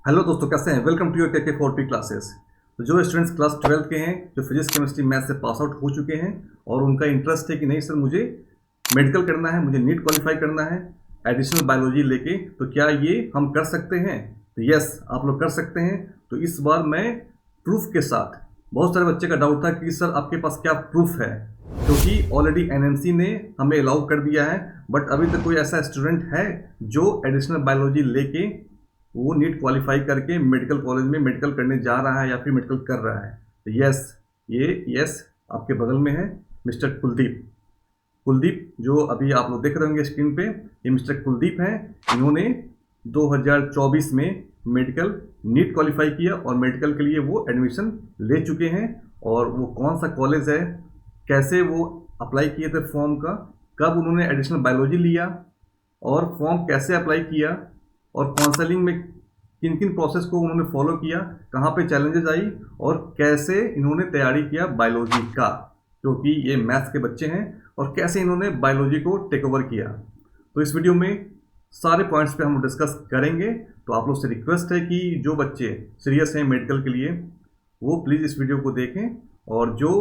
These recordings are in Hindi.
हेलो दोस्तों, कैसे हैं? वेलकम टू योर के 4P क्लासेस। तो जो स्टूडेंट्स क्लास 12 के हैं, जो फिजिक्स केमिस्ट्री मैथ से पास आउट हो चुके हैं और उनका इंटरेस्ट है कि नहीं सर मुझे मेडिकल करना है, मुझे नीट क्वालिफाई करना है एडिशनल बायोलॉजी लेके, तो क्या ये हम कर सकते हैं? तो यस, आप लोग कर सकते हैं। तो इस बार मैं प्रूफ के साथ, बहुत सारे बच्चे का डाउट था कि सर आपके पास क्या प्रूफ है, क्योंकि ऑलरेडी एनएमसी ने हमें अलाउ कर दिया है, बट अभी तक कोई ऐसा स्टूडेंट है जो एडिशनल बायोलॉजी लेके वो नीट क्वालिफाई करके मेडिकल कॉलेज में मेडिकल करने जा रहा है या फिर मेडिकल कर रहा है। तो यस आपके बगल में है मिस्टर कुलदीप जो अभी आप लोग देख रहे होंगे स्क्रीन पे, ये मिस्टर कुलदीप हैं। इन्होंने 2024 में मेडिकल नीट क्वालिफाई किया और मेडिकल के लिए वो एडमिशन ले चुके हैं। और वो कौन सा कॉलेज है, कैसे वो अप्लाई किए थे फॉर्म का, कब उन्होंने एडिशनल बायोलॉजी लिया और फॉर्म कैसे अप्लाई किया और काउंसलिंग में किन किन प्रोसेस को उन्होंने फॉलो किया, कहाँ पे चैलेंजेस आई और कैसे इन्होंने तैयारी किया बायोलॉजी का, क्योंकि ये मैथ्स के बच्चे हैं, और कैसे इन्होंने बायोलॉजी को टेक ओवर किया। तो इस वीडियो में सारे पॉइंट्स पे हम डिस्कस करेंगे। तो आप लोग से रिक्वेस्ट है कि जो बच्चे सीरियस हैं मेडिकल के लिए वो प्लीज़ इस वीडियो को देखें, और जो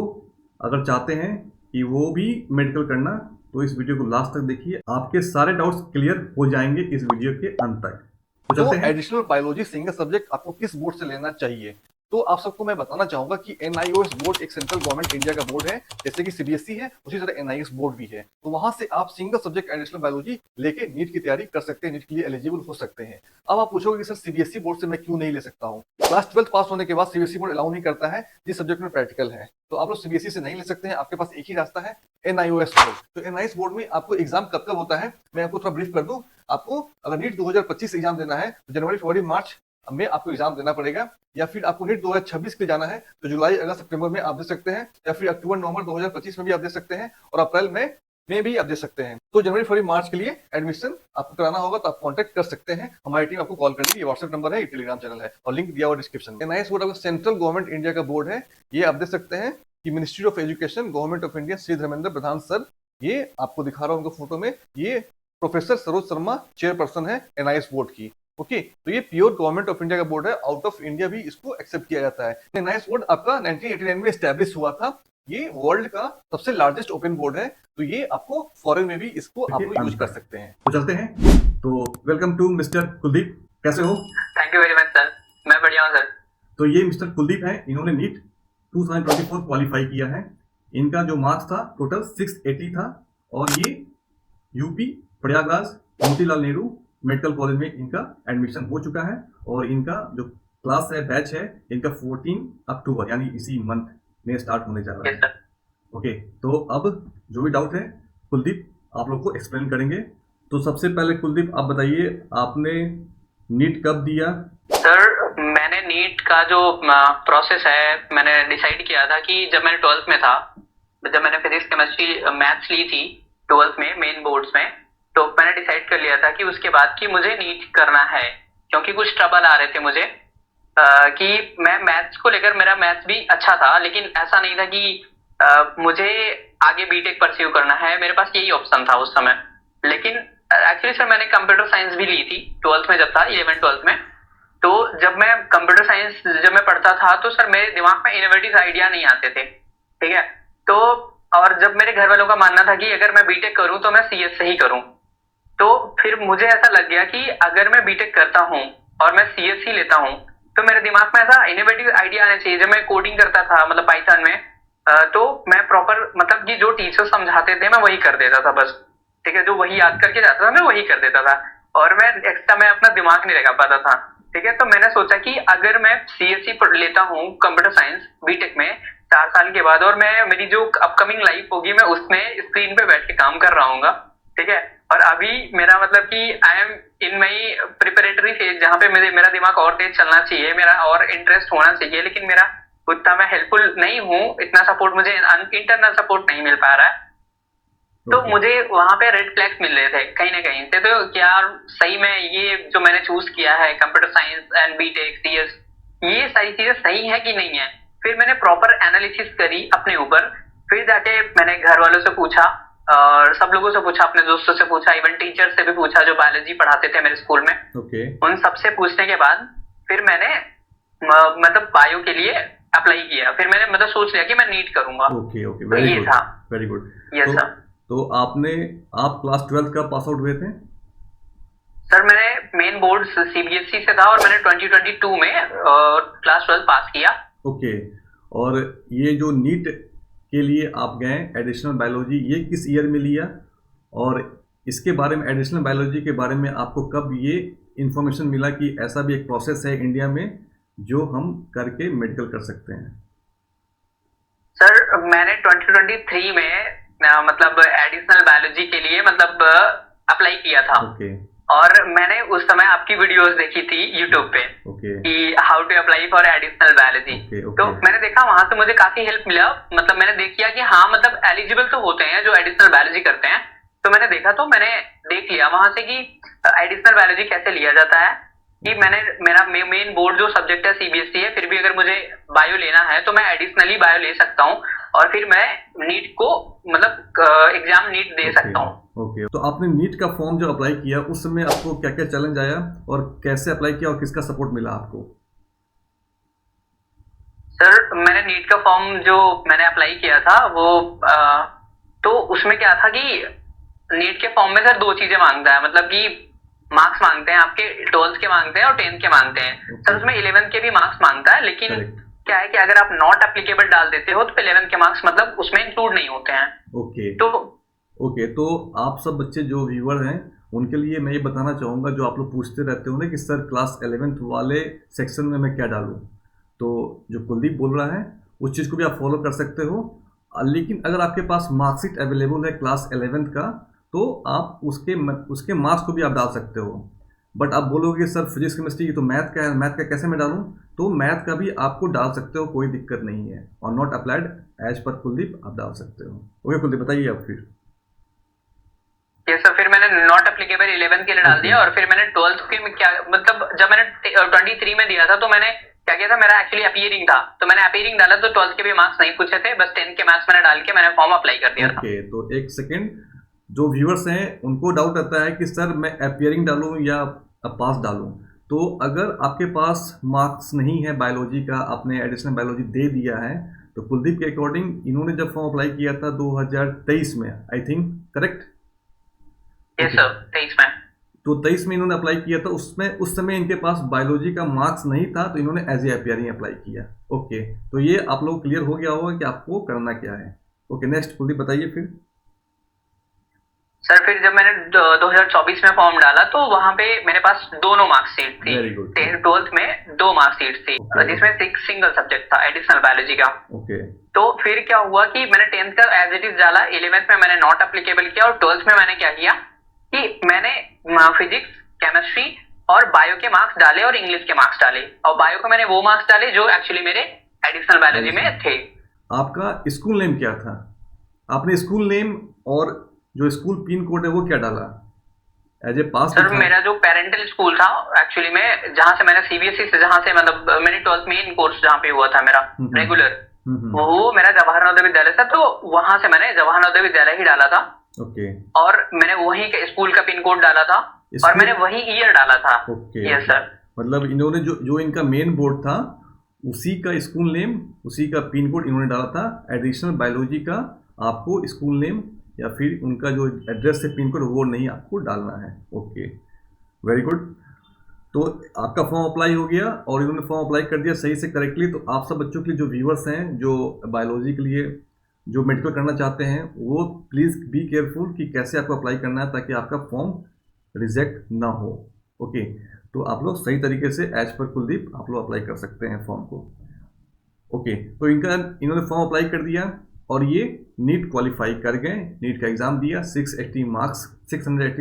अगर चाहते हैं कि वो भी मेडिकल करना तो इस वीडियो को लास्ट तक देखिए, आपके सारे डाउट्स क्लियर हो जाएंगे इस वीडियो के अंत तक। तो चलते हैं। एडिशनल बायोलॉजी सिंगल सब्जेक्ट आपको किस बोर्ड से लेना चाहिए? तो आप सबको मैं बताना चाहूंगा कि एनआईओएस बोर्ड एक सेंट्रल गवर्नमेंट इंडिया का बोर्ड है, जैसे कि सीबीएसई है उसी तरह एनआईएस बोर्ड भी है। तो वहां से आप सिंगल सब्जेक्ट एडिशनल बायोलॉजी लेके नीट की तैयारी कर सकते हैं, नीट के लिए एलिजिबल हो सकते हैं। अब आप पूछोगे कि सर सीबीएसई बोर्ड से मैं क्यों नहीं ले सकता हूँ? क्लास 12 पास होने के बाद सीबीएसई बोर्ड अलाउ नहीं करता है जिस सब्जेक्ट में प्रैक्टिकल है, तो आप लोग सीबीएसई से नहीं ले सकते हैं। आपके पास एक ही रास्ता है, एनआईओएस बोर्ड। तो एनआईएस बोर्ड में आपको एग्जाम कब कब होता है मैं आपको थोड़ा ब्रीफ कर दूं। आपको अगर नीट 2025 एग्जाम देना है तो जनवरी फरवरी मार्च में आपको एग्जाम देना पड़ेगा, या फिर आपको नीट 2026 के लिए जाना है तो जुलाई अगस्त सितंबर में आप दे सकते हैं, या फिर अक्टूबर नवंबर 2025 में भी आप दे सकते हैं, और अप्रैल में भी आप दे सकते हैं। तो जनवरी फरवरी मार्च के लिए एडमिशन आपको कराना होगा तो आप कांटेक्ट कर सकते हैं, हमारी टीम आपको कॉल करेगी। ये व्हाट्सएप नंबर है, ये टेलीग्राम चैनल है और लिंक दिया हुआ डिस्क्रिप्शन में। एनआईएस बोर्ड आपका सेंट्रल गवर्नमेंट इंडिया का बोर्ड है, ये आप दे सकते हैं कि ministry of education government of India, Shri Dharmendra Pradhan sir, ये आपको दिखा रहा हूँ उनको फोटो में, ये प्रोफेसर सरोज शर्मा चेयरपर्सन है एनआईएस बोर्ड की। ओके, तो ये प्योर गवर्नमेंट ऑफ इंडिया का बोर्ड है, आउट ऑफ इंडिया भी इसको एक्सेप्ट किया जाता है। एनआईएस बोर्ड आपका 1989 में एस्टैब्लिश हुआ था। ये वर्ल्ड का सबसे लार्जेस्ट ओपन बोर्ड है, तो ये आपको फॉरेन में भी इसको आप लोग यूज कर सकते हैं। तो चलते हैं। तो वेलकम टू मिस्टर कुलदीप, कैसे हो? Thank you very much sir, मैं बढ़िया हूँ सर। तो ये मिस्टर कुलदीप हैं, इन्होंने नीट 2024 क्वालिफाई किया है। इनका जो मार्क्स था टोटल 680 था, और ये UP Prayagraj Motilal Nehru medical college में इनका एडमिशन हो चुका है, और इनका जो क्लास है, बैच है, इनका 14 अक्टूबर यानी इसी मंथ में स्टार्ट होने जा रहा है। ओके, तो अब जो भी डाउट है कुलदीप आप लोग को एक्सप्लेन करेंगे। तो सबसे पहले कुलदीप आप बताइए, आपने नीट कब दिया? सर मैंने नीट का जो प्रोसेस है, मैंने डिसाइड किया था कि जब मैंने 12th में था, जब मैंने फिजिक्स केमिस्ट्री मैथ्स ली थी 12th में मेन बोर्ड्स में, तो मैंने डिसाइड कर लिया था कि उसके बाद कि मुझे नीट करना है, क्योंकि कुछ ट्रबल आ रहे थे मुझे कि मैं मैथ्स को लेकर, मेरा मैथ्स भी अच्छा था लेकिन ऐसा नहीं था कि मुझे आगे बीटेक परस्यू करना है, मेरे पास यही ऑप्शन था उस समय। लेकिन एक्चुअली सर मैंने कंप्यूटर साइंस भी ली थी 12th में, जब था 11 12th में। तो जब मैं कंप्यूटर साइंस जब मैं पढ़ता था तो सर मेरे दिमाग में इनोवेटिव आइडिया नहीं आते थे, ठीक है। तो और जब मेरे घर वालों का मानना था कि अगर मैं बीटेक करूं तो मैं सीएस से ही करूं, तो फिर मुझे ऐसा लग गया कि अगर मैं बीटेक करता हूं और मैं सीएस ही लेता हूं तो मेरे दिमाग में ऐसा इनोवेटिव आइडिया आना चाहिए। जब मैं कोडिंग करता था मतलब पाइथन में, तो मैं प्रॉपर मतलब कि जो टीचर समझाते थे मैं वही कर देता था बस, ठीक है। जो वही याद करके जाता था मैं वही कर देता था, और मैं एक्स्ट्रा मैं अपना दिमाग नहीं लगा पाता था, ठीक है। तो मैंने सोचा कि अगर मैं सीएससी लेता हूँ कंप्यूटर साइंस बीटेक में 4 साल के बाद, और मैं मेरी जो अपकमिंग लाइफ होगी मैं उसमें स्क्रीन पे बैठ के काम कर रहा हूँ, ठीक है। और अभी मेरा मतलब कि I am in my preparatory phase, जहाँ पे मेरा दिमाग और तेज चलना चाहिए, मेरा और इंटरेस्ट होना चाहिए, लेकिन मेरा उतना मैं हेल्पफुल नहीं हूँ, इतना सपोर्ट मुझे इंटरनल सपोर्ट नहीं मिल पा रहा है। तो मुझे वहां पे रेड फ्लैग्स मिल रहे थे कहीं ना कहीं से, तो क्या सही में ये जो मैंने चूज किया है computer science and BTech CS, ये सारी चीजें सही है कि नहीं है। फिर मैंने प्रॉपर एनालिसिस करी अपने ऊपर, फिर जाके मैंने घर वालों से पूछा और सब लोगों से पूछा, अपने दोस्तों से पूछा, इवन टीचर से भी पूछा जो बायोलॉजी पढ़ाते थे मेरे स्कूल में। Okay. उन सबसे पूछने के बाद फिर मैंने मतलब बायो के लिए अप्लाई किया, फिर मैंने मतलब सोच लिया कि मैं नीट करूंगा। ओके ओके, तो वेरी ये गुड, था। Very good. यस तो सर। तो आप क्लास 12 का पास आउट हुए थे? सर मैंने मेन बोर्ड सीबीएसई से था और मैंने 2022 में क्लास 12 पास किया। ओके। और ये जो नीट के लिए आप गए एडिशनल बायोलॉजी, ये किस ईयर में लिया? और इसके बारे में, एडिशनल बायोलॉजी के बारे में आपको कब ये इन्फॉर्मेशन मिला कि ऐसा भी एक प्रोसेस है इंडिया में जो हम करके मेडिकल कर सकते हैं? सर मैंने 2023 में मतलब एडिशनल बायोलॉजी के लिए मतलब अप्लाई किया था। ओके और मैंने उस समय आपकी वीडियोस देखी थी यूट्यूब पे ओके कि how to apply for additional biology. Okay तो ओके मैंने देखा वहां से मुझे काफी हेल्प मिला, मतलब मैंने देख किया कि हाँ मतलब एलिजिबल तो होते हैं जो एडिशनल बायोलॉजी करते हैं। तो मैंने देखा, तो मैंने देख लिया वहां से कि एडिशनल बायोलॉजी कैसे लिया जाता है, कि मैंने मेरा मेन बोर्ड जो सब्जेक्ट है सीबीएसई है, फिर भी अगर मुझे बायो लेना है तो मैं एडिशनली बायो ले सकता हूँ और फिर मैं नीट को मतलब एग्जाम नीट दे सकता हूँ। ओके। तो आपने नीट का फॉर्म जो अप्लाई किया उस समय आपको क्या क्या चैलेंज आया और कैसे अप्लाई किया और किसका सपोर्ट मिला आपको? सर मैंने नीट का फॉर्म जो मैंने अप्लाई किया था वो तो उसमें क्या था कि नीट के फॉर्म में सर दो चीजें मांगता है, मतलब कि मार्क्स मांगते हैं आपके 12th के मांगते हैं और 10th के मांगते हैं। सर उसमें 11th के भी मार्क्स मांगता है, लेकिन Correct. क्या है कि अगर आप नॉट एप्लीकेबल डाल देते हो तो 11th के मार्क्स मतलब उसमें इंक्लूड नहीं होते हैं। ओके तो ओके। तो आप सब बच्चे जो व्यूअर हैं उनके लिए मैं ये बताना चाहूँगा, जो आप लोग पूछते रहते हो ना कि सर क्लास 11th वाले सेक्शन में मैं क्या डालूँ, तो जो कुलदीप बोल रहा है उस चीज़ को भी आप फॉलो कर सकते हो। लेकिन अगर आपके पास मार्कशीट अवेलेबल है क्लास 11th का तो आप उसके मार्क्स को भी आप डाल सकते हो। बट आप बोलोगे सर फिजिक्स केमिस्ट्री की तो मैथ का है, मैथ का कैसे मैं डालूँ? तो मैथ का भी आपको डाल सकते हो, कोई दिक्कत नहीं है। और not applied as per Kuldeep आप डाल सकते हो। ओके कुलदीप, बताइए आप फिर। ये सर फिर मैंने नॉट एप्लीकेबल 11 के लिए डाल दिया और फिर मैंने 12th के में क्या मतलब जब मैंने 23 में दिया था तो मैंने क्या किया था, मेरा एक्चुअली अपीयरिंग था तो मैंने अपीयरिंग डाला, तो 12th के भी मार्क्स नहीं पूछे थे, बस 10 के मार्क्स मैंने डाल के मैंने फॉर्म अप्लाई कर दिया था। ओके, तो एक सेकेंड, जो व्यूअर्स हैं उनको डाउट रहता है कि सर मैं अपीयरिंग डालूं या पास डालूं। तो अगर आपके पास मार्क्स नहीं है बायोलॉजी का, आपने एडिशनल बायोलॉजी दे दिया है, तो कुलदीप के अकॉर्डिंग इन्होंने जब फॉर्म अप्लाई किया था 2023 में, I think, correct? Yes sir 23 में। तो 23 में इन्होंने अप्लाई किया था, उसमें उस समय इनके पास बायोलॉजी का मार्क्स नहीं था तो इन्होंने एज ए अपीयरिंग अप्लाई किया। ओके, तो ये आप लोग क्लियर हो गया होगा कि आपको करना क्या है। ओके, नेक्स्ट कुलदीप बताइए फिर। सर फिर जब मैंने 2024 में फॉर्म डाला तो वहां पे मेरे पास दोनों मार्कशीट थी। Very good. 12th में दो मार्कशीट थी Okay. जिसमें सिंगल सब्जेक्ट था एडिशनल बायोलॉजी का। ओके तो फिर क्या हुआ कि मैंने 10th का एज इट इज डाला, 11th में मैंने नॉट एप्लीकेबल किया और 12th में मैंने क्या किया कि मैंने फिजिक्स, केमिस्ट्री और बायो के मार्क्स डाले और इंग्लिश के मार्क्स डाले, और बायो को मैंने वो मार्क्स डाले जो एक्चुअली मेरे एडिशनल बायोलॉजी में थे। आपका स्कूल नेम क्या था? आपने स्कूल नेम और जो स्कूल पिन कोड है वो क्या डाला एज ए पास? सर मेरा जो पेरेंटल स्कूल था एक्चुअली में, जहां से मैंने सीबीएसई से, जहां से मतलब मेरी 12th मेन कोर्स जहां पे हुआ था मेरा रेगुलर, वो मेरा जवाहर नवोदय विद्यालय था, तो वहां से मैंने जवाहर नवोदय विद्यालय ही डाला था। ओके। और मैंने वही के स्कूल का पिन कोड डाला था और मैंने वही ईयर डाला था। ओके। Yes sir. मतलब इन्होंने जो इनका मेन बोर्ड था उसी का स्कूल नेम, उसी का पिन कोड इन्होंने डाला था। एडिशनल बायोलॉजी का आपको स्कूल नेम या फिर उनका जो एड्रेस है पिन कोड वो नहीं आपको डालना है। Okay, very good. तो आपका फॉर्म अप्लाई हो गया और इन्होंने फॉर्म अप्लाई कर दिया सही से, करेक्टली। तो आप सब बच्चों के लिए जो व्यूअर्स हैं जो बायोलॉजी के लिए जो मेडिकल करना चाहते हैं वो प्लीज़ बी केयरफुल कि कैसे आपको अप्लाई करना है ताकि आपका फॉर्म रिजेक्ट ना हो। ओके, तो आप लोग सही तरीके से एज पर कुलदीप आप लोग अप्लाई कर सकते हैं फॉर्म को। ओके, तो इन्होंने फॉर्म अप्लाई कर दिया और ये नीट क्वालिफाई कर गए, नीट का एग्ज़ाम दिया, 680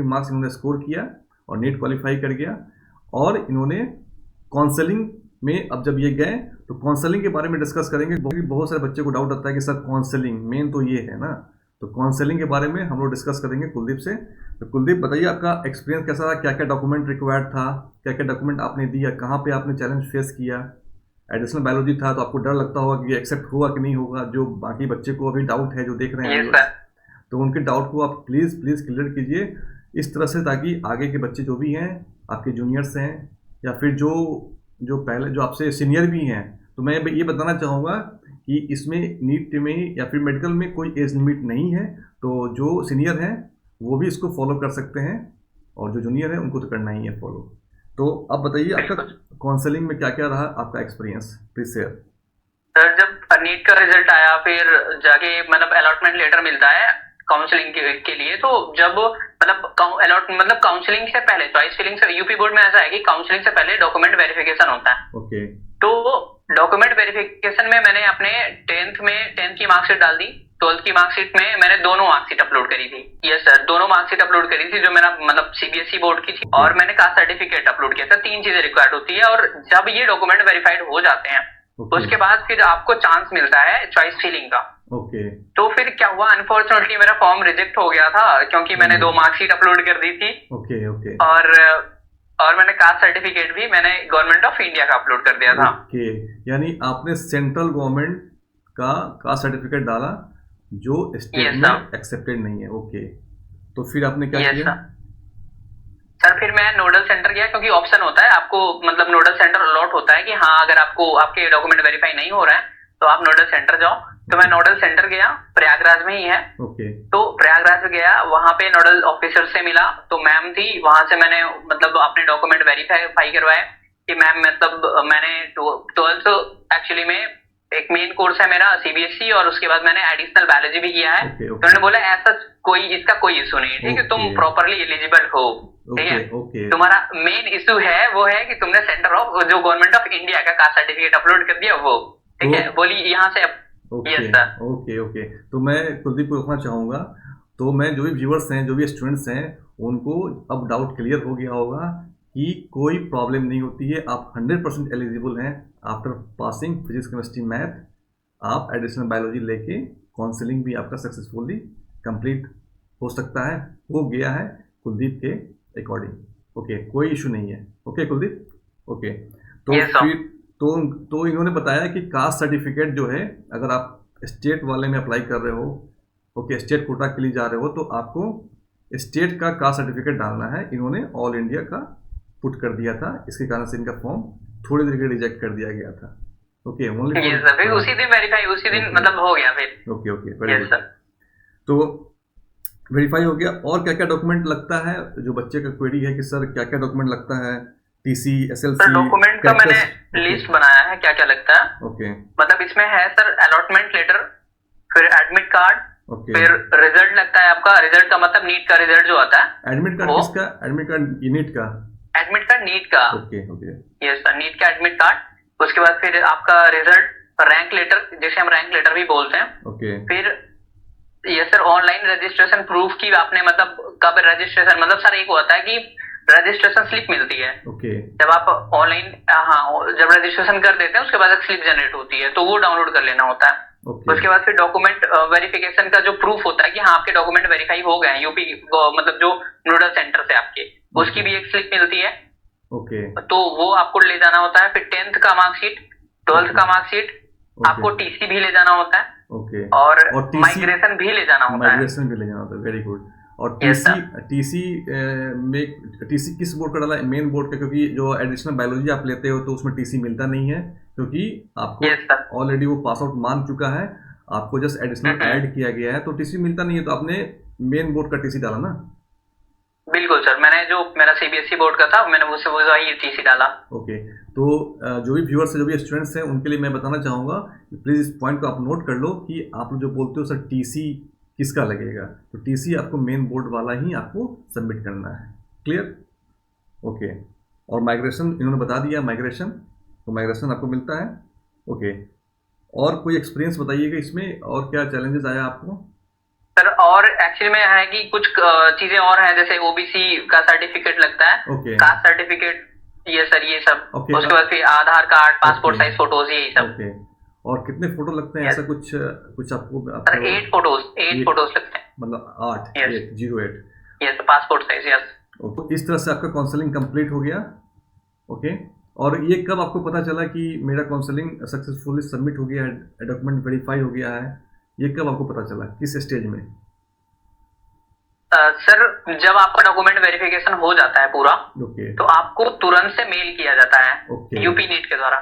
मार्क्स इन्होंने स्कोर किया और नीट क्वालिफाई कर गया। और इन्होंने काउंसलिंग में अब जब ये गए तो काउंसलिंग के बारे में डिस्कस करेंगे। बहुत सारे बच्चे को डाउट आता है कि सर काउंसलिंग मेन तो ये है ना, तो काउंसलिंग के बारे में हम लोग डिस्कस करेंगे कुलदीप से। तो कुलदीप बताइए आपका एक्सपीरियंस कैसा रहा, क्या क्या डॉक्यूमेंट रिक्वायर्ड था, क्या क्या डॉक्यूमेंट आपने दिया, कहाँ पे आपने चैलेंज फेस किया? एडिशनल बायोलॉजी था तो आपको डर लगता होगा कि एक्सेप्ट होगा कि नहीं होगा, जो बाकी बच्चे को अभी डाउट है जो देख रहे हैं तो उनके डाउट को आप प्लीज़ क्लियर कीजिए इस तरह से, ताकि आगे के बच्चे जो भी हैं आपके जूनियर्स हैं या फिर जो जो पहले जो आपसे सीनियर भी हैं, तो मैं ये बताना चाहूँगा कि इसमें नीट में या फिर मेडिकल में कोई एज लिमिट नहीं है। तो जो सीनियर हैं वो भी इसको फॉलो कर सकते हैं, और जो जूनियर है उनको तो करना ही है फॉलो। तो अब बताइए आपका काउंसलिंग में क्या क्या रहा आपका एक्सपीरियंस, प्लीज शेयर। सर जब नीट का रिजल्ट आया, फिर जाके मतलब अलॉटमेंट लेटर मिलता है काउंसलिंग के लिए, तो जब मतलब काउंसलिंग से पहले चॉइस फिलिंग से यूपी बोर्ड में ऐसा है कि काउंसलिंग से पहले डॉक्यूमेंट वेरिफिकेशन होता है। ओके। तो डॉक्यूमेंट वेरिफिकेशन में मैंने अपने 10th की मार्कशीट डाल दी, 12th की मार्कशीट में मैंने दोनों मार्कशीट अपलोड करी थी। यस सर, दोनों मार्कशीट अपलोड करी थी जो मेरा मतलब सीबीएसई बोर्ड की थी, और मैंने कास्ट सर्टिफिकेट अपलोड किया था। 3 चीजें रिक्वायर्ड होती है, और जब ये डॉक्यूमेंट वेरीफाइड हो जाते हैं उसके बाद फिर आपको चांस मिलता है चॉइस फिलिंग का। ओके। तो फिर क्या हुआ, अनफॉर्चुनेटली मेरा फॉर्म रिजेक्ट हो गया था क्योंकि मैंने 2 मार्कशीट अपलोड कर दी थी। Okay okay. और मैंने कास्ट सर्टिफिकेट भी मैंने गवर्नमेंट ऑफ इंडिया का अपलोड कर दिया था। ओके, यानी आपने सेंट्रल गवर्नमेंट का कास्ट सर्टिफिकेट डाला जो स्टेट में एक्सेप्टेड नहीं है। ओके, तो फिर आपने क्या किया? सर फिर मैं नोडल सेंटर गया, क्योंकि ऑप्शन होता है आपको, मतलब नोडल सेंटर अलॉट होता है कि हाँ अगर आपको आपके डॉक्यूमेंट वेरीफाई नहीं हो रहा है तो आप नोडल सेंटर जाओ। तो मैं नोडल सेंटर गया, प्रयागराज में ही है। ओके। तो प्रयागराज गया, वहां पे नोडल ऑफिसर से मिला, तो मैम थी, वहां से मैंने मतलब अपने डॉक्यूमेंट वेरीफाई करवाए कि मैम मतलब मैंने 12th एक्चुअली में एक मेन कोर्स है मेरा सीबीएसई, और उसके बाद मैंने एडिशनल बायोलॉजी भी किया है। तो उन्होंने बोला ऐसा इसका कोई इशू नहीं है, ठीक है, तुम प्रॉपरली एलिजिबल हो, ठीक है, तुम्हारा मेन इशू है वो है कि तुमने सेंटर ऑफ जो गवर्नमेंट ऑफ इंडिया का कास्ट सर्टिफिकेट अपलोड कर दिया वो, ठीक है, बोली यहाँ से। Okay okay. तो मैं कुलदीप को रोकना चाहूँगा। तो मैं जो भी व्यूअर्स हैं, जो भी स्टूडेंट्स हैं, उनको अब डाउट क्लियर हो गया होगा कि कोई प्रॉब्लम नहीं होती है। आप 100% एलिजिबल हैं। After passing physics chemistry math आप एडिशनल बायोलॉजी लेके काउंसलिंग भी आपका सक्सेसफुली कंप्लीट हो सकता है, हो गया है कुलदीप के अकॉर्डिंग। ओके, कोई इशू नहीं है। ओके कुलदीप। ओके, तो फिर तो इन्होंने बताया कि कास्ट सर्टिफिकेट जो है, अगर आप स्टेट वाले में अप्लाई कर रहे हो, ओके, स्टेट कोटा के लिए जा रहे हो, तो आपको स्टेट का कास्ट सर्टिफिकेट डालना है। इन्होंने ऑल इंडिया का पुट कर दिया था, इसके कारण से इनका फॉर्म थोड़ी देर के रिजेक्ट कर दिया गया था। ओके, ओनली उसी दिन वेरीफाई, उसी दिन मतलब हो गया फिर। Okay okay, very good. तो वेरीफाई हो गया। और क्या क्या डॉक्यूमेंट लगता है? जो बच्चे का क्वेरी है कि सर क्या क्या डॉक्यूमेंट लगता है, टीसी, एसएलसी, डॉक्यूमेंट का मैंने लिस्ट बनाया है क्या क्या लगता है। ओके, मतलब इसमें है सर अलॉटमेंट लेटर, फिर एडमिट कार्ड, फिर रिजल्ट लगता है आपका। रिजल्ट का मतलब नीट का रिजल्ट जो आता है। एडमिट कार्ड किसका? एडमिट कार्ड नीट का? एडमिट कार्ड नीट का। Okay okay, yes sir, NEET का एडमिट कार्ड। उसके बाद फिर आपका रिजल्ट, रैंक लेटर, जिसे हम रैंक लेटर भी बोलते हैं। ओके। फिर ये सर ऑनलाइन रजिस्ट्रेशन प्रूफ की आपने मतलब कब रजिस्ट्रेशन, मतलब सर एक होता है कि रजिस्ट्रेशन स्लिप मिलती है। ओके। जब आप ऑनलाइन जब रजिस्ट्रेशन कर देते हैं उसके बाद एक स्लिप जनरेट होती है, तो वो डाउनलोड कर लेना होता है। उसके बाद फिर डॉक्यूमेंट वेरिफिकेशन का जो प्रूफ होता है कि हाँ आपके डॉक्यूमेंट वेरीफाई हो गए हैं यूपी मतलब जो नोडल सेंटर से आपके, उसकी भी एक स्लिप मिलती है। ओके। तो वो आपको ले जाना होता है। फिर 10th का मार्कशीट, 12th का मार्कशीट, आपको टीसी भी ले जाना होता है। ओके। और माइग्रेशन भी ले जाना होता है। माइग्रेशन भी ले जाना होता है, वेरी गुड। और टीसी में टीसी किस बोर्ड का डाला है? मेन बोर्ड का, क्योंकि जो एडिशनल बायोलॉजी आप लेते हो तो उसमें टीसी मिलता नहीं है, क्योंकि आपको ऑलरेडी वो पास आउट मान चुका है, आपको जस्ट एडिशनल ऐड किया गया है, तो टीसी मिलता नहीं है। तो आपने मेन बोर्ड का टीसी डाला ना? बिल्कुल सर, मैंने जो मेरा सीबीएसई बोर्ड का था मैंने उससे वही टीसी डाला। ओके। तो जो भी व्यूअर्स है, जो भी स्टूडेंट्स हैं, उनके लिए मैं बताना चाहूँगा प्लीज़ इस पॉइंट को आप नोट कर लो कि आप जो बोलते हो सर टीसी किसका लगेगा, तो टीसी आपको मेन बोर्ड वाला ही आपको सबमिट करना है। क्लियर? ओके। और माइग्रेशन इन्होंने बता दिया, माइग्रेशन, तो माइग्रेशन आपको मिलता है। ओके। और कोई एक्सपीरियंस बताइएगा इसमें, और क्या चैलेंजेस आया आपको? सर और एक्चुअली में है कि कुछ चीजें और हैं, जैसे ओबीसी का सर्टिफिकेट लगता है, कास्ट सर्टिफिकेट, ये सर ये सब। उसके बाद फिर आधार कार्ड, पासपोर्ट साइज फोटोज, यही सब। ओके। और कितने फोटो लगते हैं? ऐसा कुछ आपको? सर 8 फोटोज लगते हैं। मतलब 8 yes, passport size. Yes. Okay. इस तरह से आपका काउंसलिंग कंप्लीट हो गया। ओके। और ये कब आपको पता चला कि मेरा काउंसलिंग सक्सेसफुली सबमिट हो गया है, डॉक्यूमेंट वेरीफाई हो गया है? ये कब आपको पता चला, किस स्टेज में? सर जब आपका डॉक्यूमेंट वेरिफिकेशन हो जाता है पूरा, ओके तो आपको तुरंत से मेल किया जाता है ओके यूपी नीट के द्वारा।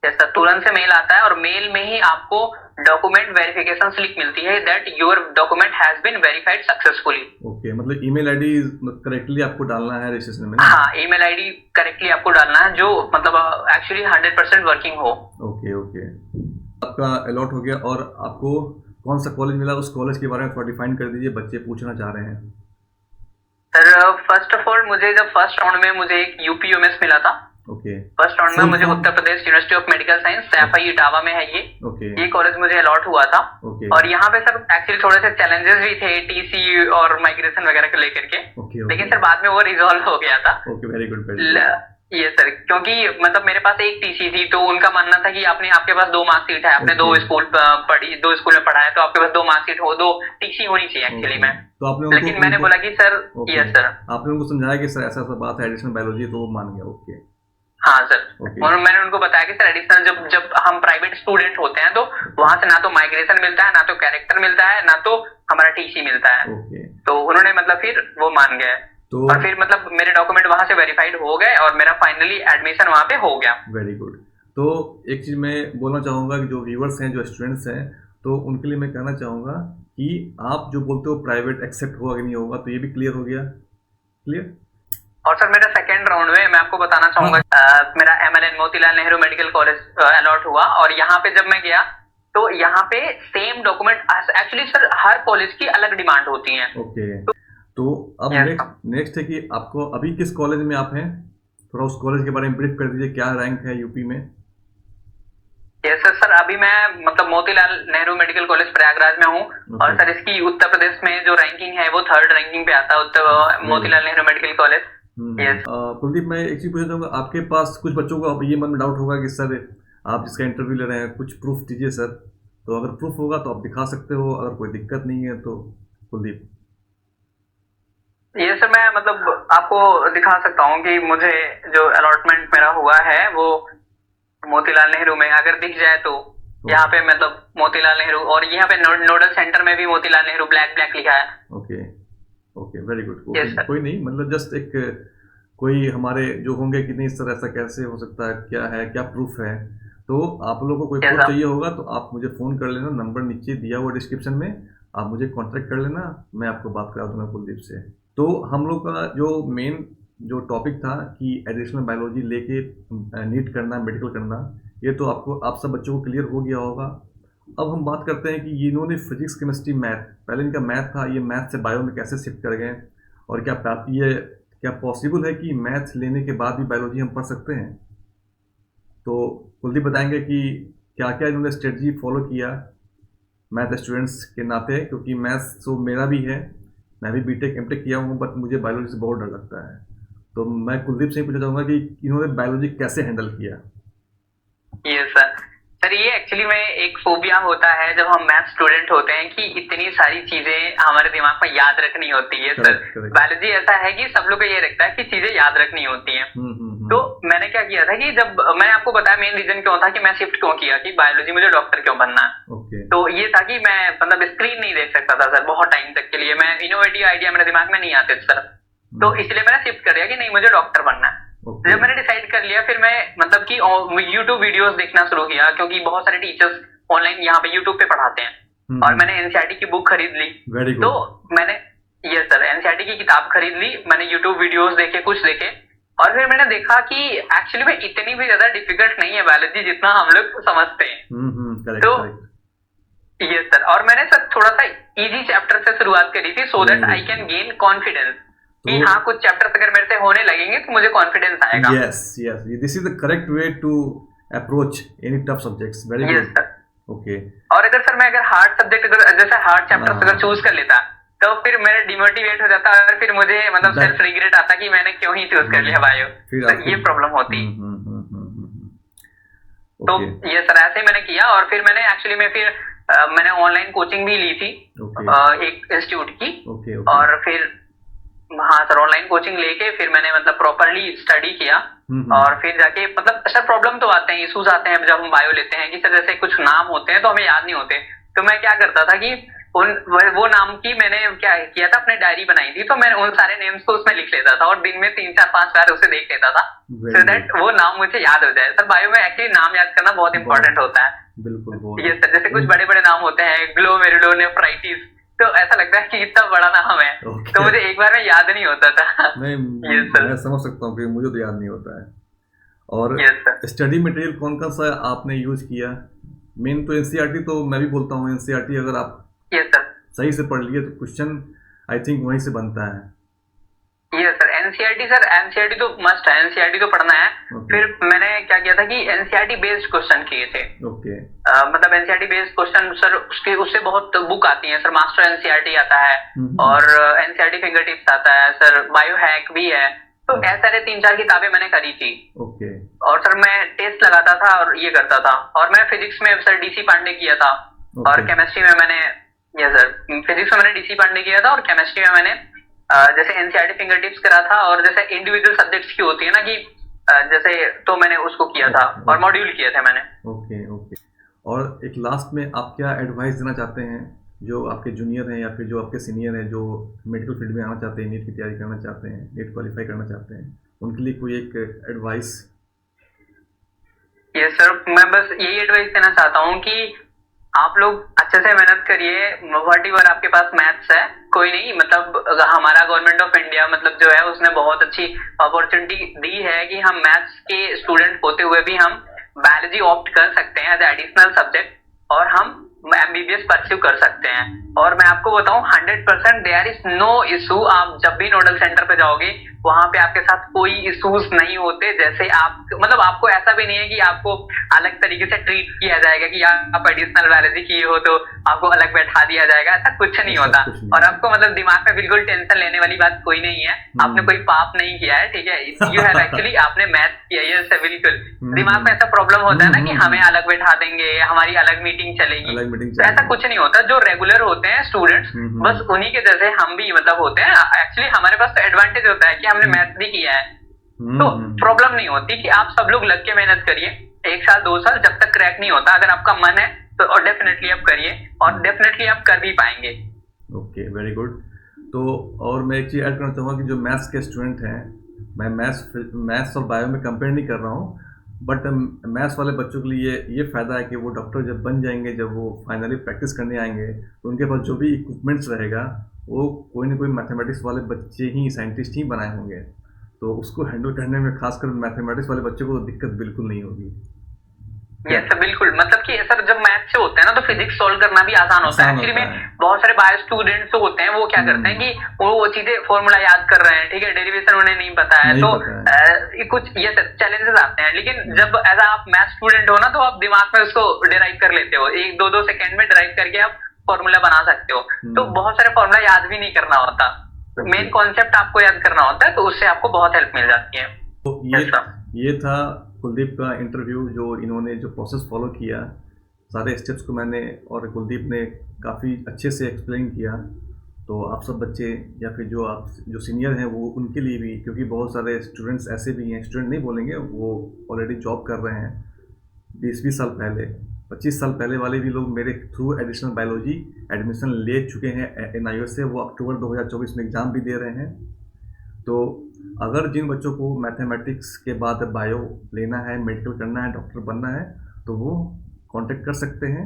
यस सर, तुरंत से मेल आता है और मेल में ही आपको डॉक्यूमेंट वेरिफिकेशन स्लिप मिलती है that your document has been verified successfully. Okay, मतलब ईमेल आईडी करेक्टली आपको डालना है रजिस्ट्रेशन में ना? हाँ, ईमेल आईडी करेक्टली आपको डालना है जो मतलब एक्चुअली 100% वर्किंग हो। ओके ओके, आपका अलॉट हो गया और आपको कौन सा कॉलेज मिला, उस कॉलेज के बारे में थोड़ा डिफाइन कर दीजिए, बच्चे पूछना चाह रहे हैं। सर फर्स्ट ऑफ ऑल मुझे जब फर्स्ट राउंड में मुझे एक यूपीयूएमएस मिला था। ओके फर्स्ट राउंड में मुझे Uttar Pradesh university of medical science Saifai Etawah में है ओके ये कॉलेज मुझे अलॉट हुआ था। ओके और यहाँ पे सर एक्चुअली थोड़े से चैलेंजेस भी थे टीसी और माइग्रेशन वगैरह को लेकर के, ओके लेकिन सर बाद में वो रिजॉल्व हो गया था। Okay, very good. ये सर क्योंकि मतलब मेरे पास एक टीसी थी तो उनका मानना था कि आपके पास 2 मार्कशीट है, आपने 2 स्कूल पढ़ी, 2 स्कूल में पढ़ा है तो आपके पास 2 मार्कशीट हो, 2 टीसी होनी चाहिए एक्चुअली में। तो आपने लेकिन मैंने बोला कि सर यस सर, आपने उनको समझाया कि सर ऐसा ऐसा बात है एडिशनल बायोलॉजी, तो वो मान गया। ओके हाँ सर, और मैंने उनको बताया कि सर एडिशनल जब हम प्राइवेट स्टूडेंट होते हैं तो वहां से ना तो माइग्रेशन मिलता है, ना तो कैरेक्टर मिलता है, ना तो हमारा टीसी मिलता है। ओके, तो उन्होंने मतलब फिर वो मान गए तो और फिर मतलब मेरे डॉक्यूमेंट वहां से वेरीफाइड हो गए और मेरा फाइनली एडमिशन वहां पे हो गया। Very good. तो एक चीज़ मैं बोलना चाहूँगा कि जो व्यूअर्स हैं, जो स्टूडेंट्स हैं, तो उनके लिए मैं कहना चाहूँगा कि आप जो बोलते हो प्राइवेट एक्सेप्ट होगा कि नहीं होगा, तो ये भी क्लियर हो गया। क्लियर। और सर मेरा सेकेंड राउंड में मैं आपको बताना चाहूंगा मेरा MLN Motilal Nehru medical college allot हुआ और यहाँ पे जब मैं गया तो यहाँ पे सेम डॉक्यूमेंट एक्चुअली सर हर कॉलेज की अलग डिमांड होती है। ओके, तो अब Yes, नेक्स्ट है कि आपको अभी किस कॉलेज में आप हैं, थोड़ा उस कॉलेज के बारे में ब्रीफ कर दीजिए, क्या रैंक है यूपी में? यस सर, सर अभी मैं मतलब मोतीलाल नेहरू मेडिकल कॉलेज प्रयागराज में हूँ और सर इसकी उत्तर प्रदेश में जो रैंकिंग है वो 3rd रैंकिंग पे आता है Motilal Nehru medical college. Yes Kuldeep, मैं एक चीज़ पूछना चाहूँगा, आपके पास कुछ बच्चों को अब ये मन में डाउट होगा कि सर आप जिसका इंटरव्यू ले रहे हैं कुछ प्रूफ दीजिए सर, तो अगर प्रूफ होगा तो आप दिखा सकते हो, अगर कोई दिक्कत नहीं है तो। कुलदीप। ये सर मैं मतलब आपको दिखा सकता हूँ कि मुझे जो अलॉटमेंट मेरा हुआ है वो मोतीलाल नेहरू में अगर दिख जाए तो यहाँ पे मतलब मोतीलाल नेहरू और यहाँ पे नोडल सेंटर में भी मोतीलाल नेहरू ब्लैक लिखा है। Okay okay, very good. Yes, sir. कोई नहीं, मतलब जस्ट एक कोई हमारे जो होंगे कि नहीं सर ऐसा कैसे हो सकता है, क्या प्रूफ है, तो आप लोगों को कोई Yes, प्रूफ sir. चाहिए होगा तो आप मुझे फ़ोन कर लेना, नंबर नीचे दिया हुआ डिस्क्रिप्शन में, आप मुझे कांटेक्ट कर लेना, मैं आपको बात करा दूंगा कुलदीप से। तो हम लोग का जो मेन जो टॉपिक था कि एडिशनल बायोलॉजी लेके नीट करना, मेडिकल करना, ये तो आपको आप सब बच्चों को क्लियर हो गया होगा। अब हम बात करते हैं कि इन्होंने फिजिक्स, केमिस्ट्री, मैथ, पहले इनका मैथ था, ये मैथ से बायो में कैसे शिफ्ट कर गए और क्या पॉसिबल है कि मैथ लेने के बाद भी बायोलॉजी हम पढ़ सकते हैं? तो कुलदीप बताएंगे कि क्या क्या इन्होंने स्ट्रेटजी फॉलो किया मैथ स्टूडेंट्स के नाते, क्योंकि मैथ्स तो मेरा भी है, मैं भी बीटेक एमटेक किया हूँ, बट मुझे बायोलॉजी से बहुत डर लगता है। तो मैं कुलदीप से ही पूछना चाहूँगा कि इन्होंने बायोलॉजी कैसे हैंडल किया? यस सर, ये एक्चुअली में एक फोबिया होता है जब हम मैथ स्टूडेंट होते हैं कि इतनी सारी चीजें हमारे दिमाग में याद रखनी होती है। सर बायोलॉजी ऐसा है कि सब लोग को ये रखता है कि चीजें याद रखनी होती हैं। तो मैंने क्या किया था कि जब मैंने आपको बताया मेन रीजन क्यों था कि मैं शिफ्ट क्यों किया कि बायोलॉजी मुझे डॉक्टर क्यों बनना है। तो ये था कि मैं मतलब स्क्रीन नहीं देख सकता था सर बहुत टाइम तक के लिए, मैं इनोवेटिव आइडिया मेरे दिमाग में नहीं आते सर, तो इसलिए मैंने शिफ्ट कर दिया कि नहीं मुझे डॉक्टर बनना है। जब मैंने डिसाइड कर लिया फिर मैं मतलब कि यूट्यूब वीडियोस देखना शुरू किया क्योंकि बहुत सारे टीचर्स ऑनलाइन यहाँ पे यूट्यूब पे पढ़ाते हैं और मैंने एनसीईआरटी की बुक खरीद ली। तो मैंने यस सर एनसीईआरटी की किताब खरीद ली, मैंने यूट्यूब वीडियोस देखे, कुछ देखे और फिर मैंने देखा कि एक्चुअली में इतनी भी ज्यादा डिफिकल्ट नहीं है बायोलॉजी जितना हम लोग समझते हैं। तो यस सर, और मैंने सर थोड़ा सा इजी चैप्टर से शुरुआत करी थी so that I can gain confidence कि हाँ कुछ चैप्टर्स अगर मेरे से होने लगेंगे तो मुझे कॉन्फिडेंस आएगा। Yes yes, this is the correct way to approach any tough subjects. Very good. Yes sir. Okay. और अगर सर मैं हार्ड सब्जेक्ट अगर जैसे हार्ड चैप्टर्स अगर चूज कर लेता तो फिर मेरा डिमोटिवेट हो जाता और फिर मुझे मतलब सेल्फ रिग्रेट आता कि मैंने क्यों ही चूज कर लिया बायो, तो ये प्रॉब्लम होती। तो ये सर ऐसे ही मैंने किया और फिर मैंने एक्चुअली में फिर मैंने ऑनलाइन कोचिंग भी ली थी एक इंस्टीट्यूट की। और फिर हाँ सर ऑनलाइन कोचिंग लेके फिर मैंने मतलब प्रॉपरली स्टडी किया और फिर जाके मतलब सर प्रॉब्लम तो आते हैं, इशूज आते हैं जब हम बायो लेते हैं कि सर जैसे कुछ नाम होते हैं तो हमें याद नहीं होते, तो मैं क्या करता था कि वो नाम की मैंने क्या किया था, अपने डायरी बनाई थी, तो मैं उन सारे नेम्स को उसमें लिख लेता था और दिन में 3-4-5 बार उसे देख लेता था, सो दैट वो नाम मुझे याद हो जाए। सर बायो में एक्चुअली नाम याद करना बहुत इंपॉर्टेंट होता है। बिल्कुल बहुत। ये सर जैसे कुछ बड़े बड़े नाम होते हैं, ग्लोमेरुलोनेफ्राइटिस, तो ऐसा लगता है कि इतना बड़ा नाम है, तो मुझे एक बार में याद नहीं होता था। नहीं, Yes, sir. मैं समझ सकता हूँ कि मुझे तो याद नहीं होता है। और Yes, sir. स्टडी मटेरियल कौन कौन सा आपने यूज किया? मेन तो एनसीईआरटी, तो मैं भी बोलता हूँ एनसीईआरटी अगर आप Yes, sir. सही से पढ़ लिए तो क्वेश्चन आई थिंक वहीं से बनता है। Yes, sir. एनसीईआरटी तो मस्ट है, एनसीईआरटी तो पढ़ना है। Okay. फिर मैंने क्या किया था कि एनसीईआरटी बेस्ड क्वेश्चन किए थे। ओके। मतलब एनसीईआरटी बेस्ड क्वेश्चन सर, उससे बहुत बुक आती हैं सर, मास्टर एनसीईआरटी आता है और एनसीईआरटी फिंगर टिप्स आता है सर, बायो हैक भी है, तो ऐसे 3-4 किताबें मैंने करी थी। ओके। और सर मैं टेस्ट लगाता था और ये करता था, और मैं फिजिक्स में सर डीसी पांडे किया था। और केमिस्ट्री में मैंने, यस सर, फिजिक्स में मैंने डीसी पांडे किया था, और केमिस्ट्री में मैंने जैसे एनसीईआरटी फिंगर टिप्स करा था, और जैसे इंडिविजुअल सब्जेक्ट्स की होती है ना कि जैसे, तो मैंने उसको किया था और मॉड्यूल किए थे मैंने। Okay okay. और एक लास्ट में आप क्या एडवाइस देना चाहते हैं जो आपके जूनियर हैं या फिर जो आपके सीनियर हैं जो मेडिकल फील्ड में आना चाहते हैं, नीट की तैयारी करना चाहते हैं, नीट क्वालिफाई करना चाहते हैं, उनके लिए कोई एक एडवाइस? यस सर, मैं बस यही एडवाइस देना चाहता हूँ कि आप लोग अच्छे से मेहनत करिए। व्हाटएवर आपके पास मैथ्स है, कोई नहीं, मतलब हमारा गवर्नमेंट ऑफ इंडिया मतलब जो है उसने बहुत अच्छी अपॉर्चुनिटी दी है कि हम मैथ्स के स्टूडेंट होते हुए भी हम बायोलॉजी ऑप्ट कर सकते हैं एज एडिशनल सब्जेक्ट, और हम एमबीबीएस परस्यू कर सकते हैं। और मैं आपको बताऊं 100% देयर इज नो इशू। आप जब भी नोडल सेंटर पे जाओगे वहां पे आपके साथ कोई इश्यूज नहीं होते। जैसे आप मतलब आपको ऐसा भी नहीं है कि आपको अलग तरीके से ट्रीट किया जाएगा कि आप एडिशनल बायोलॉजी किए हो तो आपको अलग बैठा दिया जाएगा, ऐसा कुछ नहीं होता। और आपको मतलब दिमाग में बिल्कुल टेंशन लेने वाली बात कोई नहीं है। आपने कोई पाप नहीं किया है, ठीक है, यू हैव एक्चुअली आपने मैथ किया है, ये बिल्कुल। दिमाग में ऐसा प्रॉब्लम होता है ना कि हमें अलग बैठा देंगे, हमारी अलग मीटिंग चलेगी, तो ऐसा कुछ नहीं होता। जो रेगुलर होते हैं स्टूडेंट्स, बस उन्हीं के जैसे हम भी मतलब होते हैं। एक्चुअली हमारे पास तो एडवांटेज होता है कि हमने मैथ भी किया है, तो प्रॉब्लम नहीं होती कि आप सब लोग लग के मेहनत करिए 1 साल 2 साल, जब तक क्रैक नहीं होता। अगर आपका मन है तो और डेफिनेटली आप करिए, और डेफिनेटली आप कर भी पाएंगे। Okay, very good. तो और मैं एक चीज़ ऐड करना चाहूँगा कि जो मैथ्स के स्टूडेंट हैं, मैं मैथ्स और बायो में कंपेयर नहीं कर रहा हूँ, बट मैथ्स वाले बच्चों के लिए ये फ़ायदा है कि वो डॉक्टर जब बन जाएंगे, जब वो फाइनली प्रैक्टिस करने आएंगे, तो उनके पास जो भी इक्विपमेंट्स रहेगा वो कोई ना कोई मैथमेटिक्स वाले बच्चे ही, साइंटिस्ट ही बनाए होंगे, तो उसको हैंडल करने में खासकर मैथमेटिक्स वाले बच्चों को तो दिक्कत बिल्कुल नहीं होगी। यस सर, बिल्कुल। मतलब कि सर जब मैथ से होता है ना तो फिजिक्स सॉल्व करना भी आसान होता है। एक्चुअली में बहुत सारे बायो स्टूडेंट्स होते हैं, वो क्या करते हैं कि वो चीजें फॉर्मूला याद कर रहे हैं, ठीक है, डेरिवेशन उन्हें नहीं पता है, तो कुछ ये चैलेंजेस आते हैं। लेकिन जब ऐसा आप मैथ स्टूडेंट हो ना, तो आप दिमाग में उसको डिराइव कर लेते हो, 1-2 सेकंड में डिराइव करके आप फॉर्मूला बना सकते हो। तो बहुत सारे फॉर्मूला याद भी नहीं करना होता, मेन कॉन्सेप्ट आपको याद करना होता है, तो उससे आपको बहुत हेल्प मिल जाती है। तो ये था कुलदीप का इंटरव्यू, जो इन्होंने जो प्रोसेस फॉलो किया, सारे स्टेप्स को मैंने और कुलदीप ने काफ़ी अच्छे से एक्सप्लेन किया। तो आप सब बच्चे या फिर जो सीनियर हैं वो उनके लिए भी, क्योंकि बहुत सारे स्टूडेंट्स ऐसे भी हैं, स्टूडेंट नहीं बोलेंगे, वो ऑलरेडी जॉब कर रहे हैं 20-20 साल पहले, 25 साल पहले वाले भी लोग मेरे थ्रू एडिशनल बायोलॉजी एडमिशन ले चुके हैं NIOS से। वो अक्टूबर 2024 में एग्ज़ाम भी दे रहे हैं। तो अगर जिन बच्चों को मैथमेटिक्स के बाद बायो लेना है, मेडिकल करना है, डॉक्टर बनना है, तो वो कांटेक्ट कर सकते हैं।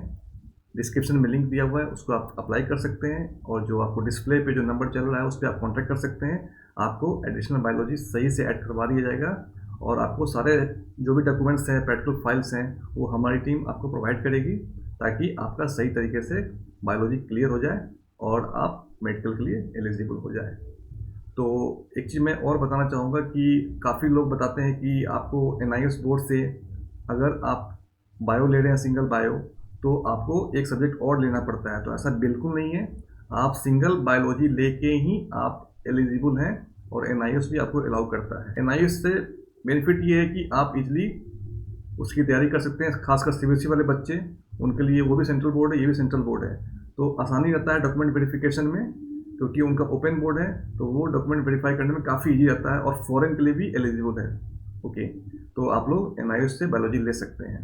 डिस्क्रिप्शन में लिंक दिया हुआ है, उसको आप अप्लाई कर सकते हैं, और जो आपको डिस्प्ले पे जो नंबर चल रहा है उस पर आप कांटेक्ट कर सकते हैं। आपको एडिशनल बायोलॉजी सही से ऐड करवा दिया जाएगा, और आपको सारे जो भी डॉक्यूमेंट्स हैं, प्रैक्टिकल फाइल्स हैं, वो हमारी टीम आपको प्रोवाइड करेगी, ताकि आपका सही तरीके से बायोलॉजी क्लियर हो जाए और आप मेडिकल के लिए एलिजिबल हो जाए। तो एक चीज़ मैं और बताना चाहूँगा कि काफ़ी लोग बताते हैं कि आपको NIOS बोर्ड से अगर आप बायो ले रहे हैं, सिंगल बायो, तो आपको एक सब्जेक्ट और लेना पड़ता है। तो ऐसा बिल्कुल नहीं है, आप सिंगल बायोलॉजी लेके ही आप एलिजिबल हैं, और NIOS भी आपको अलाउ करता है। NIOS से बेनिफिट ये है कि आप इजली उसकी तैयारी कर सकते हैं, खासकर CBSE वाले बच्चे, उनके लिए वो भी सेंट्रल बोर्ड है, ये भी सेंट्रल बोर्ड है, तो आसानी रहता है डॉक्यूमेंट वेरिफिकेशन में, क्योंकि उनका ओपन बोर्ड है, तो वो डॉक्यूमेंट वेरीफाई करने में काफ़ी इजी रहता है, और फॉरेन के लिए भी एलिजिबल है। ओके, तो आप लोग NIOS से बायोलॉजी ले सकते हैं।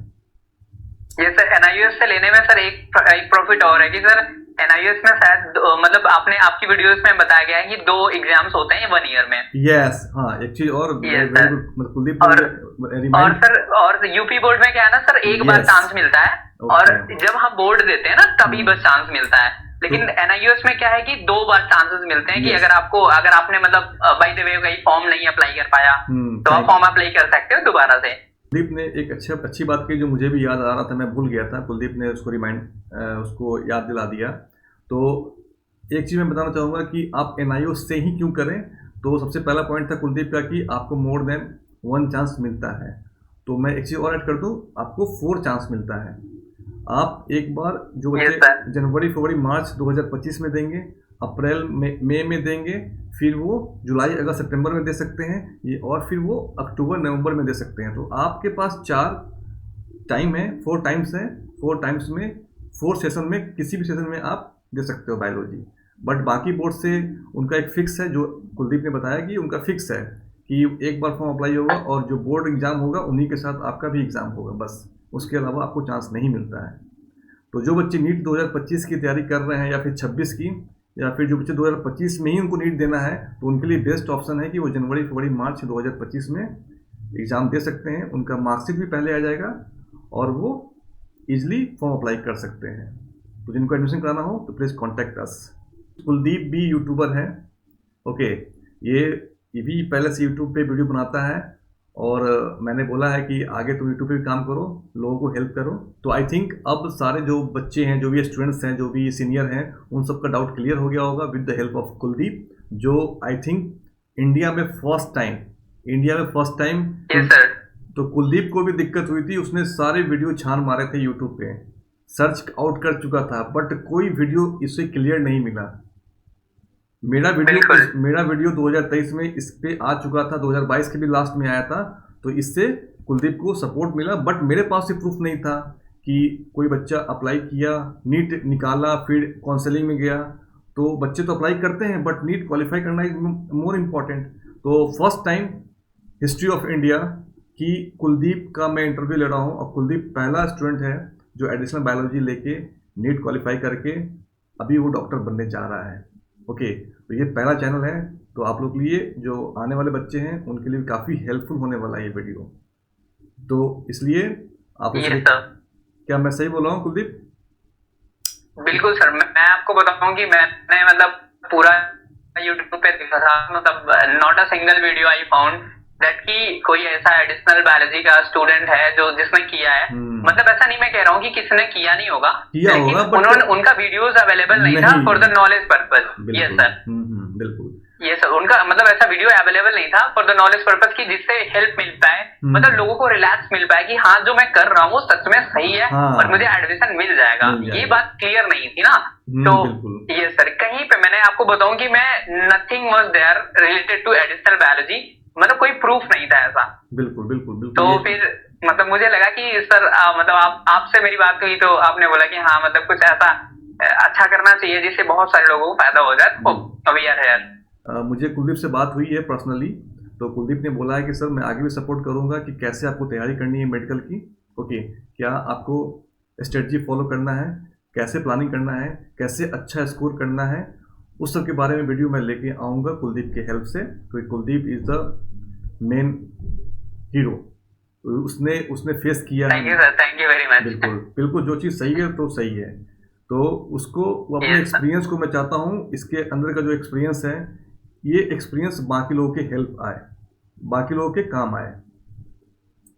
ये सर NIOS से लेने में सर एक प्रॉफिट और है कि सर NIOS में शायद मतलब आपने आपकी वीडियोस में बताया गया है कि 2 एग्जाम्स होते हैं 1 ईयर में। यस, हाँ, एक चीज और Yes, very sir. good, मतलब कुलदीप और ने रिमाइंड, सर और यूपी बोर्ड में क्या है ना सर, एक बार Yes. चांस मिलता है और जब हम बोर्ड देते हैं ना तभी बस चांस मिलता है। लेकिन NIOS में क्या है कि 2 बार चांसेस मिलते हैं कि Yes. अगर आपने मतलब बाय द वे कहीं फॉर्म नहीं अप्लाई कर पाया तो आप thank फॉर्म अप्लाई कर सकते हो दोबारा से। कुलदीप ने एक अच्छी बात की जो मुझे भी याद आ रहा था, मैं भूल गया था, कुलदीप ने उसको याद दिला दिया। तो एक चीज़ मैं बताना चाहूँगा कि आप NIOS से ही क्यों करें। तो सबसे पहला पॉइंट था कुलदीप का कि आपको मोर देन 1 चांस मिलता है। तो मैं एक चीज़ और ऐड कर दूँ, आपको 4 चांस मिलता है। आप एक बार जो Yes, बच्चे sir. जनवरी, फरवरी, मार्च 2025 में देंगे, अप्रैल मई में देंगे, फिर वो जुलाई, अगस्त, सितंबर में दे सकते हैं ये, और फिर वो अक्टूबर, नवंबर में दे सकते हैं। तो आपके पास 4 टाइम है, 4 टाइम्स है, 4 टाइम्स में 4 सेशन में किसी भी सेशन में आप दे सकते हो बायोलॉजी। बट बाकी बोर्ड से उनका एक फिक्स है, जो कुलदीप ने बताया कि उनका फिक्स है कि एक बार फॉर्म अप्लाई होगा और जो बोर्ड एग्ज़ाम होगा उन्हीं के साथ आपका भी एग्ज़ाम होगा, बस उसके अलावा आपको चांस नहीं मिलता है। तो जो बच्चे नीट 2025 की तैयारी कर रहे हैं या फिर 26 की, या फिर जो बच्चे 2025 में ही उनको नीट देना है, तो उनके लिए बेस्ट ऑप्शन है कि वो जनवरी, फरवरी, मार्च 2025 में एग्ज़ाम दे सकते हैं। उनका मार्कशीट भी पहले आ जाएगा और वो ईजिली फॉर्म अप्लाई कर सकते हैं। तो जिनको एडमिशन कराना हो तो प्लीज़ कॉन्टैक्ट अस। कुलदीप भी यूट्यूबर है, ओके, ये भी पहले से यूट्यूब पे वीडियो बनाता है और मैंने बोला है कि आगे तुम यूट्यूब पे भी काम करो, लोगों को हेल्प करो। तो आई थिंक अब सारे जो बच्चे हैं, जो भी स्टूडेंट्स हैं, जो भी सीनियर हैं, उन सबका डाउट क्लियर हो गया होगा with the help of Kuldeep, जो आई थिंक इंडिया में फर्स्ट टाइम Yes, sir. तो कुलदीप को भी दिक्कत हुई थी, उसने सारे वीडियो छान मारे थे यूट्यूब पे, सर्च आउट कर चुका था, बट कोई वीडियो इससे क्लियर नहीं मिला। मेरा वीडियो 2023 में इस पे आ चुका था, 2022 के भी लास्ट में आया था, तो इससे कुलदीप को सपोर्ट मिला। बट मेरे पास ये प्रूफ नहीं था कि कोई बच्चा अप्लाई किया, नीट निकाला, फिर काउंसलिंग में गया। तो बच्चे तो अप्लाई करते हैं बट नीट क्वालिफाई करना इज मोर इम्पॉर्टेंट। तो first time history of India की कुलदीप का मैं इंटरव्यू ले रहा हूँ, और कुलदीप पहला स्टूडेंट है जो एडिशनल बायोलॉजी लेके नीट क्वालिफाई करके अभी वो डॉक्टर बनने जा रहा है। ओके, तो ये पहला चैनल है, तो आप लोग के लिए, जो आने वाले बच्चे हैं, उनके लिए काफ़ी हेल्पफुल होने वाला है ये वीडियो। तो इसलिए आप Yes, sir. क्या मैं सही बोल रहा हूँ कुलदीप? बिल्कुल सर, मैं आपको बताऊं कि मैंने मतलब पूरा यूट्यूब पे देखा था, मतलब not a single video I found that कि कोई ऐसा एडिशनल बायोलॉजी का स्टूडेंट है जो जिसने किया है। मतलब ऐसा नहीं मैं कह रहा हूँ कि किसी ने किया नहीं होगा, लेकिन उन्होंने उनका वीडियोस अवेलेबल नहीं था for the knowledge purpose. Yes sir, बिल्कुल, ये सर उनका मतलब ऐसा वीडियो अवेलेबल नहीं था फॉर द नॉलेज पर्पज की, जिससे हेल्प मिल पाए, मतलब लोगों को रिलैक्स मिल पाए कि हाँ जो मैं कर रहा हूँ वो सच में सही है और मुझे एडमिशन मिल जाएगा। ये बात क्लियर नहीं थी ना। तो ये सर कहीं पे मैंने आपको बताऊं कि मैं nothing was there related to additional biology, मतलब कोई प्रूफ नहीं था ऐसा। बिल्कुल बिल्कुल बिल्कुल। तो फिर मतलब मुझे लगा कि सर मतलब आपसे मेरी बात हुई तो आपने बोला कि हाँ मतलब कुछ ऐसा अच्छा करना चाहिए जिससे बहुत सारे लोगों को फायदा हो जाए। तो वी आर हियर। मुझे कुलदीप से बात हुई है पर्सनली, तो कुलदीप ने बोला है कि सर मैं आगे भी सपोर्ट करूंगा कि कैसे आपको तैयारी करनी है मेडिकल की। ओके, क्या आपको स्ट्रेटजी फॉलो करना है, कैसे प्लानिंग करना है, कैसे अच्छा स्कोर करना है, उस सब के बारे में वीडियो मैं लेके आऊँगा कुलदीप के हेल्प से। क्योंकि Kuldeep is the main hero, उसने फेस किया है। Thank you sir, thank you very much. बिल्कुल बिल्कुल, जो चीज़ सही है तो सही है, तो उसको वो अपने एक्सपीरियंस को मैं चाहता हूँ, इसके अंदर का जो एक्सपीरियंस है, ये एक्सपीरियंस बाकी लोगों के हेल्प आए, बाकी लोगों के काम आए।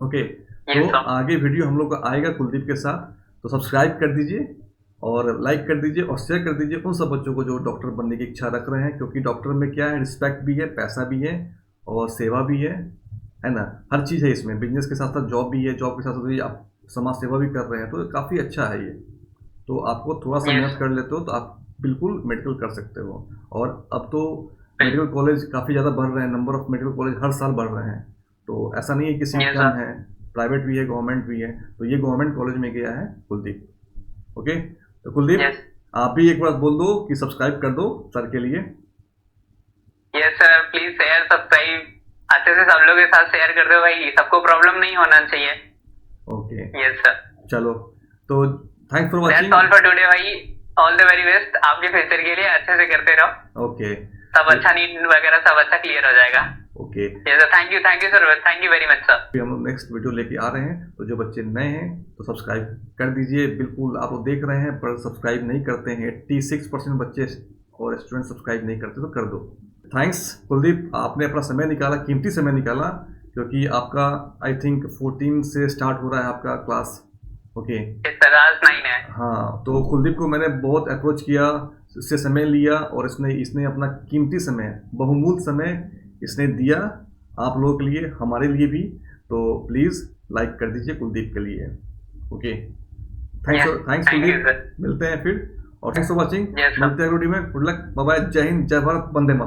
ओके, तो आगे वीडियो हम लोग का आएगा कुलदीप के साथ, तो सब्सक्राइब कर दीजिए और लाइक कर दीजिए और शेयर कर दीजिए उन सब बच्चों को जो डॉक्टर बनने की इच्छा रख रहे हैं। क्योंकि डॉक्टर में क्या है, रिस्पेक्ट भी है, पैसा भी है और सेवा भी है ना, हर चीज़ है इसमें। बिजनेस के साथ साथ जॉब भी है, जॉब के साथ साथ आप समाज सेवा भी कर रहे हैं, तो काफ़ी अच्छा है ये। तो आपको थोड़ा सा मेहनत कर लेते हो तो आप बिल्कुल मेडिकल कर सकते हो। और अब तो मेडिकल कॉलेज काफ़ी ज़्यादा बढ़ रहे हैं, नंबर ऑफ मेडिकल कॉलेज हर साल बढ़ रहे हैं, तो ऐसा नहीं है कि सीट कम है, प्राइवेट भी है, गवर्नमेंट भी है। तो ये गवर्नमेंट कॉलेज में गया है कुलदीप। ओके, तो कुलदीप आप भी एक बार बोल दो कि सब्सक्राइब कर दो सर के लिए। Yes sir, please share, subscribe अच्छे से सब लोगों के साथ शेयर कर दो भाई, सबको प्रॉब्लम नहीं होना चाहिए। ओके, यस सर, चलो, तो thanks for watching. That's all for today भाई। ऑल द वेरी बेस्ट आपके फ्यूचर के लिए, अच्छे से करते रहो, ओके सब अच्छा, नीट वगैरह सब अच्छा क्लियर हो जाएगा। Okay. Thank you sir, thank you very much sir. फिर हम लोग नेक्स्ट वीडियो लेके आ रहे हैं, तो जो बच्चे नए हैं तो सब्सक्राइब कर दीजिए। बिल्कुल आप लोग देख रहे हैं पर सब्सक्राइब नहीं करते हैं, 86% बच्चे और स्टूडेंट सब्सक्राइब नहीं करते, तो कर दो। थैंक्स कुलदीप, आपने अपना समय निकाला, कीमती समय निकाला, क्योंकि आपका आई थिंक 14 से स्टार्ट हो रहा है आपका क्लास। ओके, क्लास 9 है। हाँ, तो कुलदीप को मैंने बहुत अप्रोच किया, इससे समय लिया और इसने अपना कीमती समय, बहुमूल्य समय इसने दिया आप लोगों के लिए, हमारे लिए भी। तो प्लीज़ लाइक कर दीजिए कुलदीप के लिए। ओके, थैंक्स कुलदीप, मिलते हैं फिर, और थैंक्स फॉर वॉचिंग। मिलते हैं वीडियो में। गुड लक, बाय बाय, जय हिंद, जय भारत, वंदे मातरम।